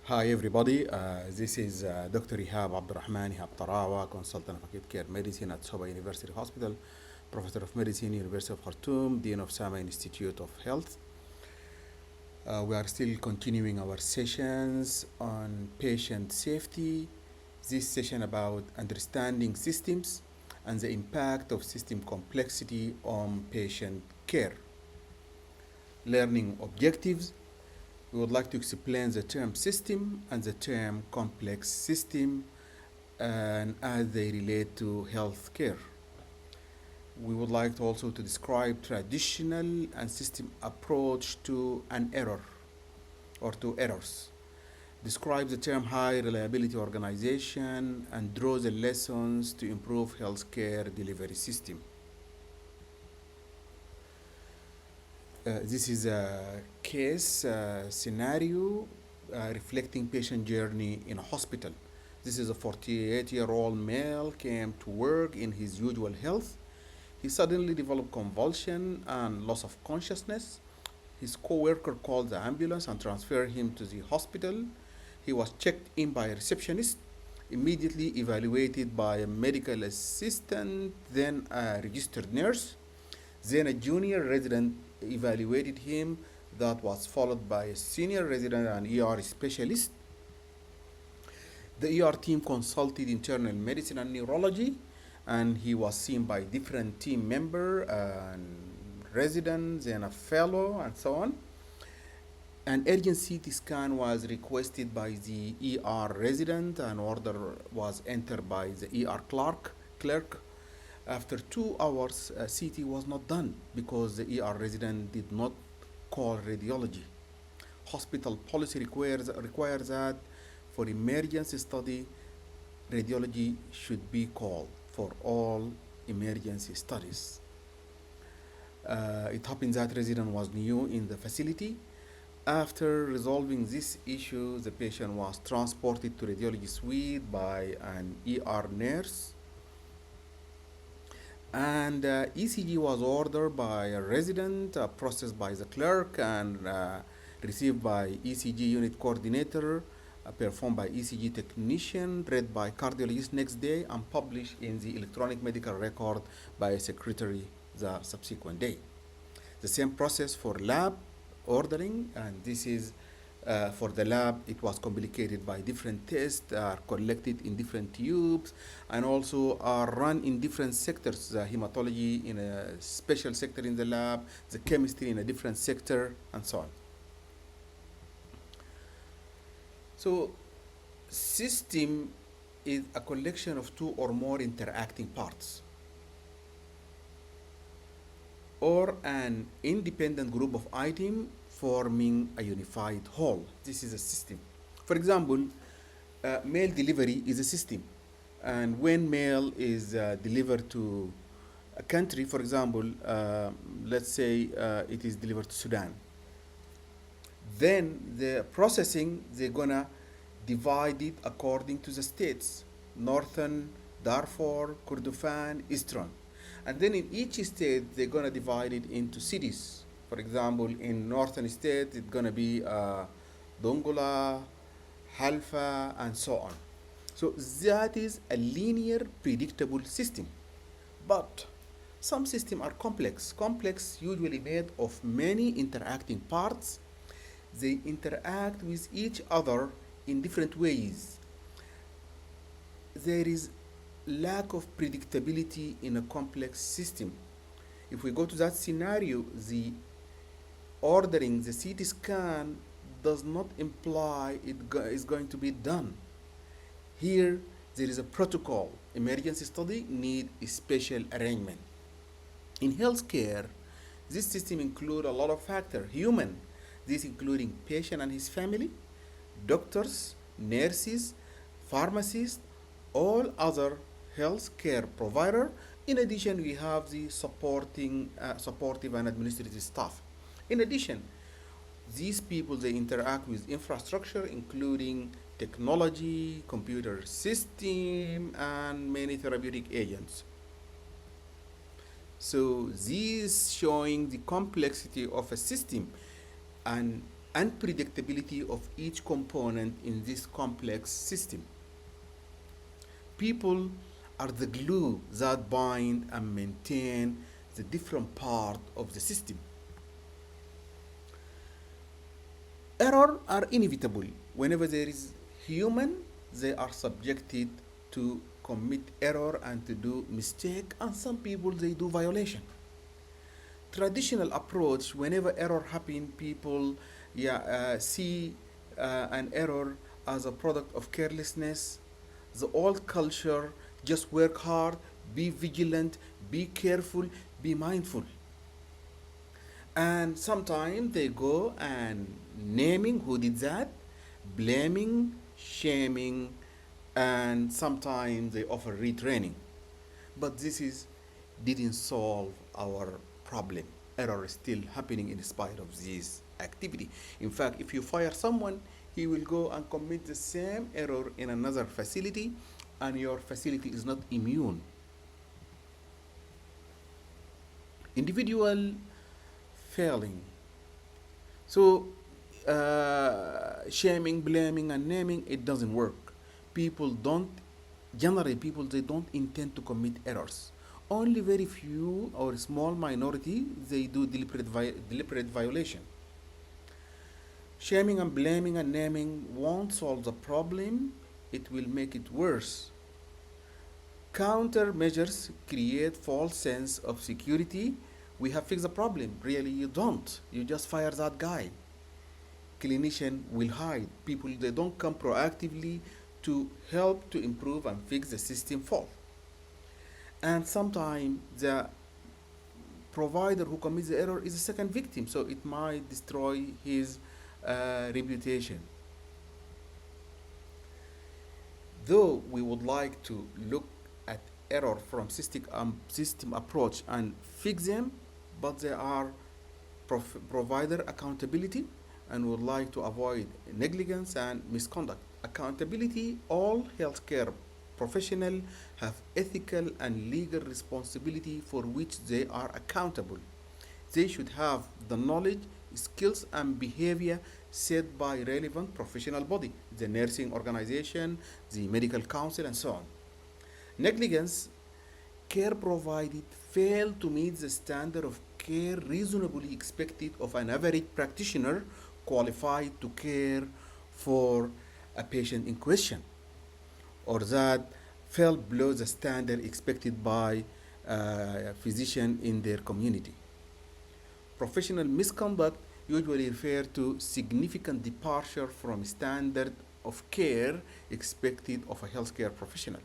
Hi everybody, this is Dr. Ihab Abdurrahman Ihab Tarawa, consultant of acute care medicine at Soba University Hospital, professor of medicine, University of Khartoum, dean of Sama Institute of Health. We are still continuing our sessions on patient safety. This session about understanding systems and the impact of system complexity on patient care. Learning objectives. We would like to explain the term system and the term complex system and as they relate to healthcare. We would like to also to describe traditional and system approach to an error or to errors. Describe the term high reliability organization and draw the lessons to improve healthcare delivery system. This is a case scenario reflecting patient journey in a hospital. This is a 48-year-old male came to work in his usual health. He suddenly developed convulsion and loss of consciousness. His co-worker called the ambulance and transferred him to the hospital. He was checked in by a receptionist, immediately evaluated by a medical assistant, then a registered nurse. Then a junior resident evaluated him, that was followed by a senior resident and ER specialist. The ER team consulted internal medicine and neurology, and he was seen by different team member and residents and a fellow and so on. An urgent CT scan was requested by the ER resident. An order was entered by the ER clerk. After 2 hours, CT was not done because the ER resident did not call radiology. Hospital policy requires that for emergency study, radiology should be called for all emergency studies. It happened that resident was new in the facility. After resolving this issue, the patient was transported to radiology suite by an ER nurse, and ECG was ordered by a resident, processed by the clerk, and received by ECG unit coordinator, performed by ECG technician, read by cardiologist next day, and published in the electronic medical record by a secretary the subsequent day. The same process for lab ordering, and this is for the lab. It was complicated by different tests are collected in different tubes and also are run in different sectors, the hematology in a special sector in the lab, the chemistry in a different sector, and so on. So system is a collection of two or more interacting parts or an independent group of items forming a unified whole. This is a system. For example, mail delivery is a system. And when mail is delivered to a country, for example, let's say it is delivered to Sudan, then the processing, they're gonna divide it according to the states: northern Darfur, Kordofan, Eastern. And then in each state, they're gonna divide it into cities. For example, in northern state, it's gonna be Dongola, Halfa, and so on. So that is a linear, predictable system. But some systems are complex. Complex, usually made of many interacting parts. They interact with each other in different ways. There is lack of predictability in a complex system. If we go to that scenario, the ordering the CT scan does not imply is going to be done. Here, there is a protocol. Emergency study need a special arrangement. In healthcare, this system includes a lot of factors. Human, this including patient and his family, doctors, nurses, pharmacists, all other healthcare provider. In addition, we have the supportive and administrative staff. In addition, these people, they interact with infrastructure including technology, computer system, and many therapeutic agents. So these showing the complexity of a system, and unpredictability of each component in this complex system. People are the glue that bind and maintain the different part of the system. Error are inevitable. Whenever there is human, they are subjected to commit error and to do mistake, and some people they do violation. Traditional approach, whenever error happen, people see an error as a product of carelessness. The old culture, just work hard, be vigilant, be careful, be mindful. And sometimes they go and naming who did that, blaming, shaming, and sometimes they offer retraining. But this is didn't solve our problem. Error is still happening in spite of this activity. In fact, if you fire someone, he will go and commit the same error in another facility, and your facility is not immune. Individual failing. So, shaming, blaming, and naming, it doesn't work. People don't, generally, people they don't intend to commit errors. Only very few or small minority they do deliberate violation. Shaming and blaming and naming won't solve the problem, it will make it worse. Countermeasures create false sense of security. We have fixed the problem. Really, you don't. You just fire that guy. Clinician will hide. People they don't come proactively to help to improve and fix the system fault. And sometimes the provider who commits the error is a second victim, so it might destroy his reputation. Though we would like to look at error from system approach and fix them, but there are provider accountability and would like to avoid negligence and misconduct. Accountability, all healthcare professionals have ethical and legal responsibility for which they are accountable. They should have the knowledge, skills, and behavior set by relevant professional body, the nursing organization, the medical council, and so on. Negligence, care provided fail to meet the standard of care reasonably expected of an average practitioner qualified to care for a patient in question, or that fell below the standard expected by a physician in their community. Professional misconduct usually refer to significant departure from standard of care expected of a healthcare professional.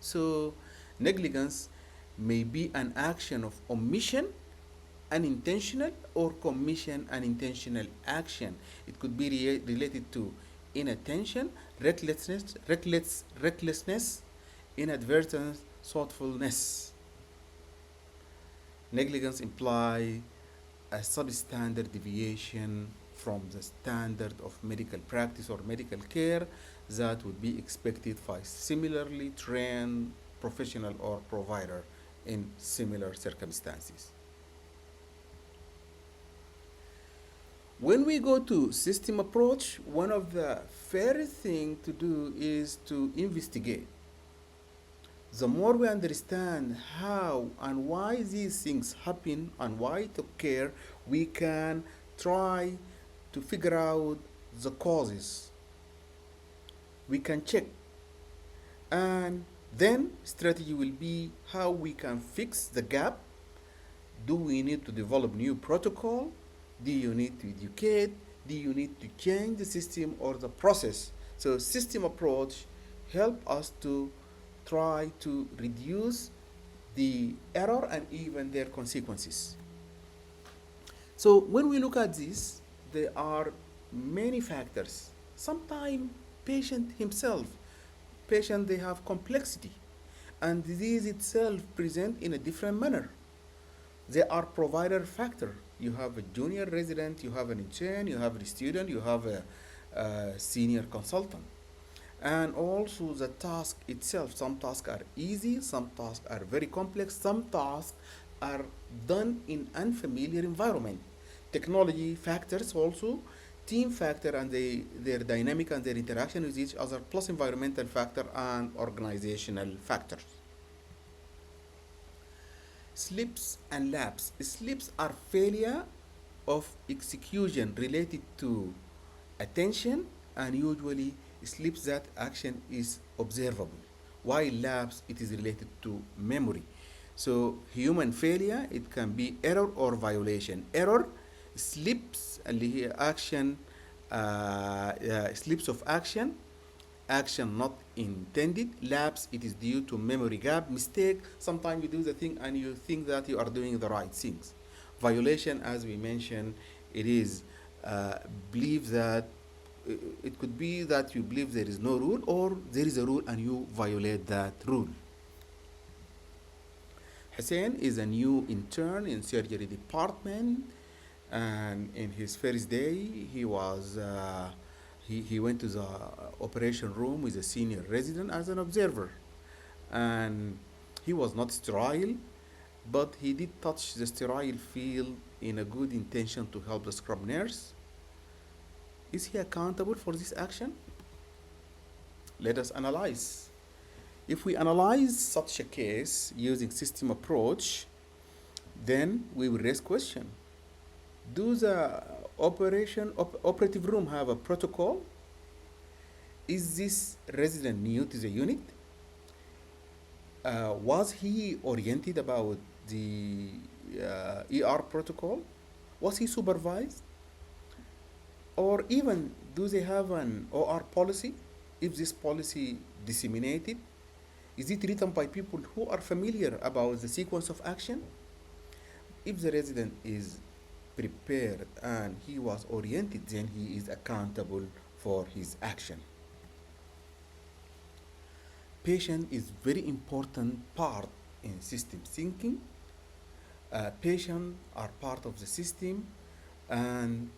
So, negligence may be an action of omission, unintentional, or commission, unintentional action. It could be related to inattention, recklessness, inadvertence, thoughtfulness. Negligence implies a substandard deviation from the standard of medical practice or medical care that would be expected by similarly trained professional or provider in similar circumstances. When we go to system approach, one of the first thing to do is to investigate. The more we understand how and why these things happen and why to care, we can try to figure out the causes. We can check, and then strategy will be how we can fix the gap. Do we need to develop new protocol? Do you need to educate? Do you need to change the system or the process? So system approach help us to try to reduce the error and even their consequences. So when we look at this, there are many factors. Sometimes patient himself, patient they have complexity, and disease itself present in a different manner. There are provider factor. You have a junior resident, you have an intern, you have a student, you have a senior consultant. And also the task itself. Some tasks are easy, some tasks are very complex, some tasks are done in unfamiliar environment. Technology factors also, team factor and their dynamic and their interaction with each other, plus environmental factor and organizational factors. Slips and lapse. Slips are failure of execution related to attention, and usually slips that action is observable, while lapse it is related to memory. So human failure, it can be error or violation. Error, slips اللي هي action, slips of action, action not intended. Lapse, it is due to memory gap, mistake. Sometimes you do the thing and you think that you are doing the right things. Violation, as we mentioned, it is believe that it could be that you believe there is no rule, or there is a rule and you violate that rule. Hussein is a new intern in surgery department, and in his first day he went to the operation room with a senior resident as an observer, and he was not sterile, but he did touch the sterile field in a good intention to help the scrub nurse. Is he accountable for this action? Let us analyze. If we analyze such a case using system approach, then we will raise question. Do the operative room have a protocol? Is this resident new to the unit? Was he oriented about the ER protocol? Was he supervised? Or even, do they have an OR policy? If this policy disseminated, is it written by people who are familiar about the sequence of action? If the resident is prepared and he was oriented, then he is accountable for his action. Patient is very important part in system thinking. Patients are part of the system, and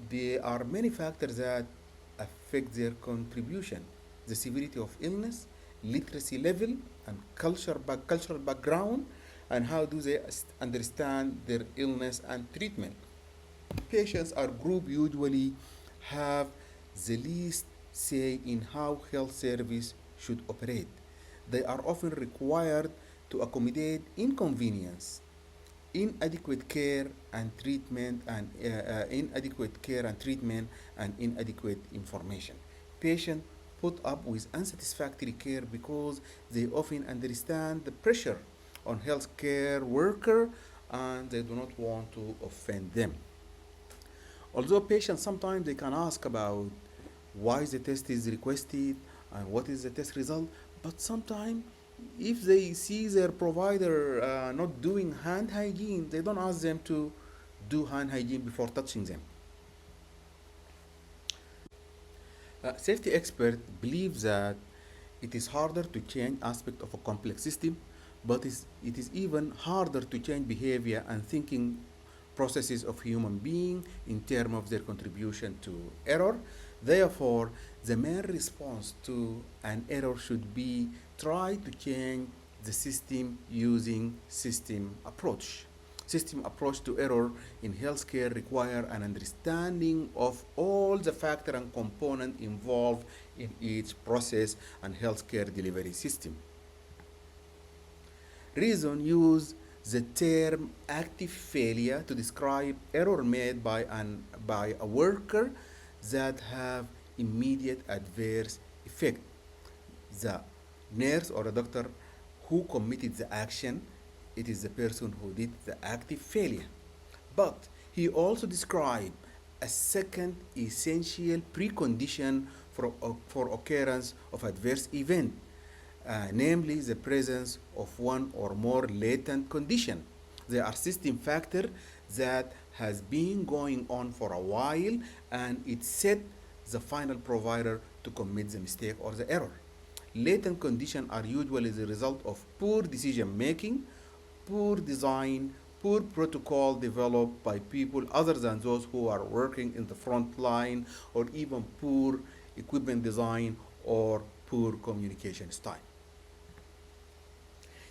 there are many factors that affect their contribution. The severity of illness, literacy level, and cultural background, and how do they understand their illness and treatment. Patients are group usually have the least say in how health service should operate. They are often required to accommodate inconvenience, inadequate care and treatment, and inadequate information. Patients put up with unsatisfactory care because they often understand the pressure on healthcare worker, and they do not want to offend them. Although patients sometimes they can ask about why the test is requested and what is the test result, but sometimes if they see their provider not doing hand hygiene, they don't ask them to do hand hygiene before touching them. Safety experts believe that it is harder to change aspect of a complex system, but it is even harder to change behavior and thinking processes of human being in terms of their contribution to error. Therefore, the main response to an error should be try to change the system using system approach. System approach to error in healthcare require an understanding of all the factor and component involved in each process and healthcare delivery system. Reason use the term active failure to describe error made by a worker that have immediate adverse effect. The nurse or a doctor who committed the action, it is the person who did the active failure. But he also described a second essential precondition for occurrence of adverse event, namely the presence of one or more latent condition. There are system factor that has been going on for a while, and it set the final provider to commit the mistake or the error. Latent conditions are usually the result of poor decision making, poor design, poor protocol developed by people other than those who are working in the front line, or even poor equipment design or poor communication style.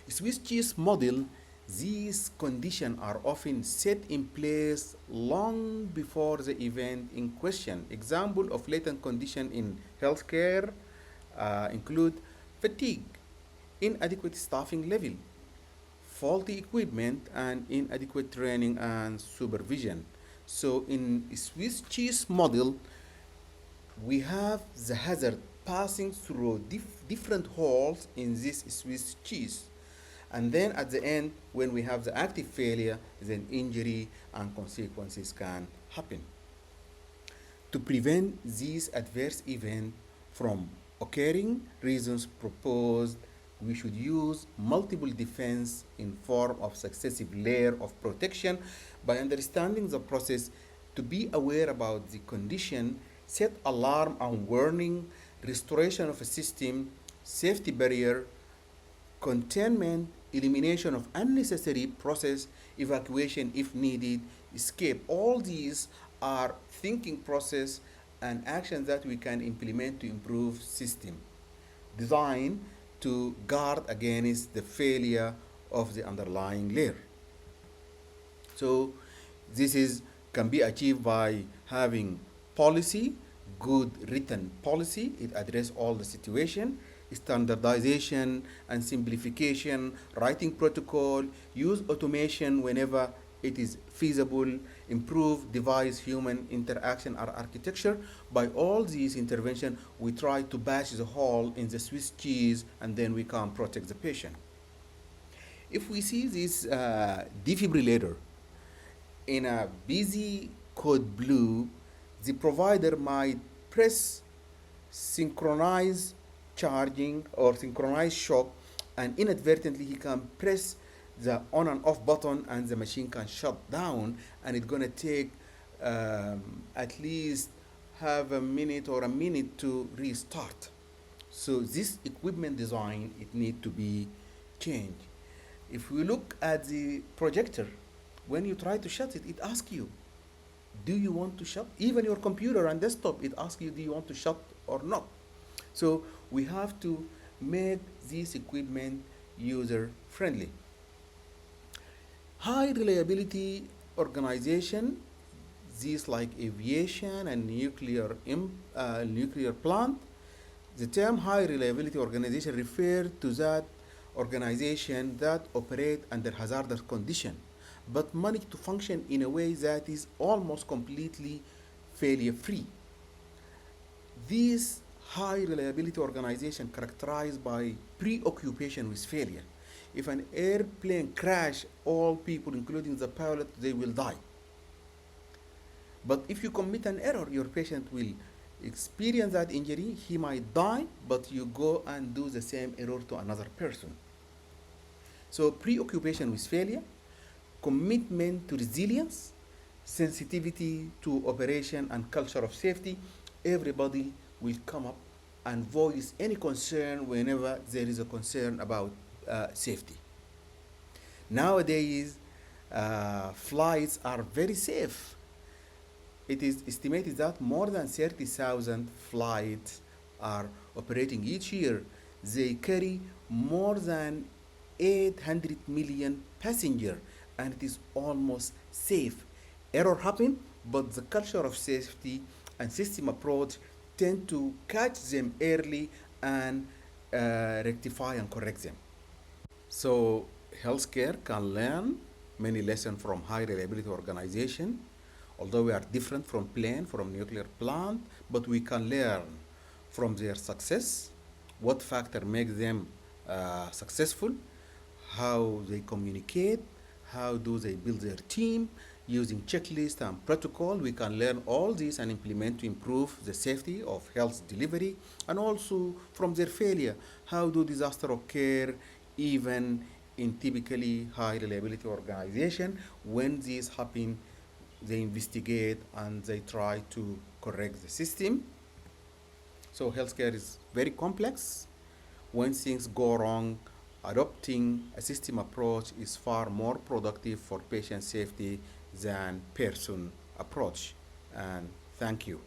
Swiss cheese model These conditions are often set in place long before the event in question. Example of latent condition in healthcare include fatigue, inadequate staffing level, faulty equipment, and inadequate training and supervision. So in Swiss cheese model, we have the hazard passing through different holes in this Swiss cheese. And then at the end, when we have the active failure, then injury and consequences can happen. To prevent these adverse events from occurring, reasons proposed we should use multiple defense in form of successive layer of protection by understanding the process, to be aware about the condition, set alarm and warning, restoration of a system, safety barrier, containment, elimination of unnecessary process, evacuation if needed, escape. All these are thinking process and actions that we can implement to improve system. Design to guard against the failure of the underlying layer. So this is can be achieved by having policy, good written policy. It addresses all the situation, standardization and simplification, writing protocol, use automation whenever it is feasible, improve device human interaction or architecture. By all these interventions, we try to bash the hole in the Swiss cheese and then we can protect the patient. If we see this defibrillator in a busy code blue, the provider might press synchronize charging or synchronize shock, and inadvertently he can press the on and off button and the machine can shut down, and it's gonna take at least half a minute or a minute to restart. So this equipment design, it need to be changed. If we look at the projector, when you try to shut it, it asks you, do you want to shut? Even your computer and desktop, it asks you, do you want to shut or not? So we have to make this equipment user friendly. High reliability organization, these like aviation and nuclear plant. The term high reliability organization refers to that organization that operate under hazardous condition but manage to function in a way that is almost completely failure free. These high reliability organization characterized by preoccupation with failure. If an airplane crash, all people, including the pilot, they will die. But if you commit an error, your patient will experience that injury, he might die, but you go and do the same error to another person. So preoccupation with failure, commitment to resilience, sensitivity to operation and culture of safety, everybody will come up and voice any concern whenever there is a concern about safety. Nowadays, flights are very safe. It is estimated that more than 30,000 flights are operating each year. They carry more than 800 million passengers, and it is almost safe. Error happen, but the culture of safety and system approach tend to catch them early and rectify and correct them. So healthcare can learn many lessons from high reliability organization. Although we are different from plane, from nuclear plant, but we can learn from their success, what factor makes them successful, how they communicate, how do they build their team, using checklist and protocol. We can learn all this and implement to improve the safety of health delivery, and also from their failure, how do disaster occur even in typically high reliability organization. When these happen, they investigate and they try to correct the system. So healthcare is very complex. When things go wrong, adopting a system approach is far more productive for patient safety than person approach. And thank you.